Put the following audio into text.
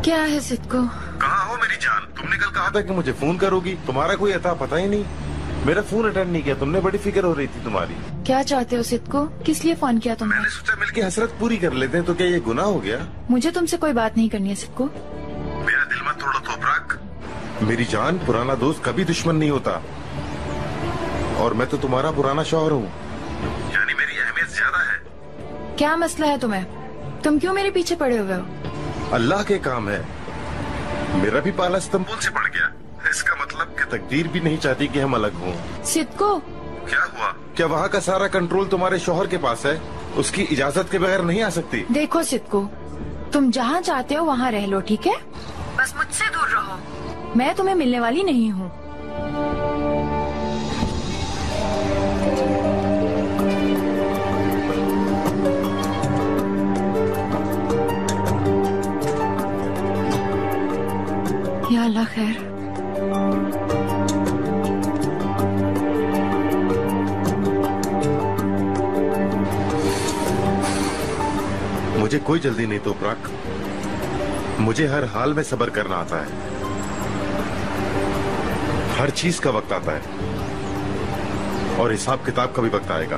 क्या है सिद्धू? कहाँ हो मेरी जान? तुमने कल कहा था कि मुझे फोन करोगी, तुम्हारा कोई अता पता ही नहीं। मेरा फोन अटेंड नहीं किया तुमने, बड़ी फिक्र हो रही थी तुम्हारी। क्या चाहते हो सिद्धू? किस लिए फोन किया तुमने? मैंने सोचा मिलके हसरत पूरी कर लेते हैं, तो क्या ये गुनाह हो गया? मुझे तुमसे कोई बात नहीं करनी है सिद्धू। मेरा दिल मत तोड़ो तोपराक। मेरी जान, पुराना दोस्त कभी दुश्मन नहीं होता, और मैं तो तुम्हारा पुराना शौहर हूँ, यानी मेरी अहमियत ज्यादा है। क्या मसला है तुम्हें? तुम क्यों मेरे पीछे पड़े हुए हो? अल्लाह के काम है, मेरा भी पाला इस्तांबुल से पड़ गया। इसका मतलब कि तकदीर भी नहीं चाहती कि हम अलग हों। सिद्धू, क्या हुआ? क्या वहाँ का सारा कंट्रोल तुम्हारे शौहर के पास है? उसकी इजाजत के बगैर नहीं आ सकती? देखो सिद्धू, तुम जहाँ चाहते हो वहाँ रह लो, ठीक है? बस मुझसे दूर रहो, मैं तुम्हें मिलने वाली नहीं हूँ। या अल्लाह खैर। मुझे कोई जल्दी नहीं तोपराक, मुझे हर हाल में सब्र करना आता है। हर चीज का वक्त आता है, और हिसाब किताब का भी वक्त आएगा।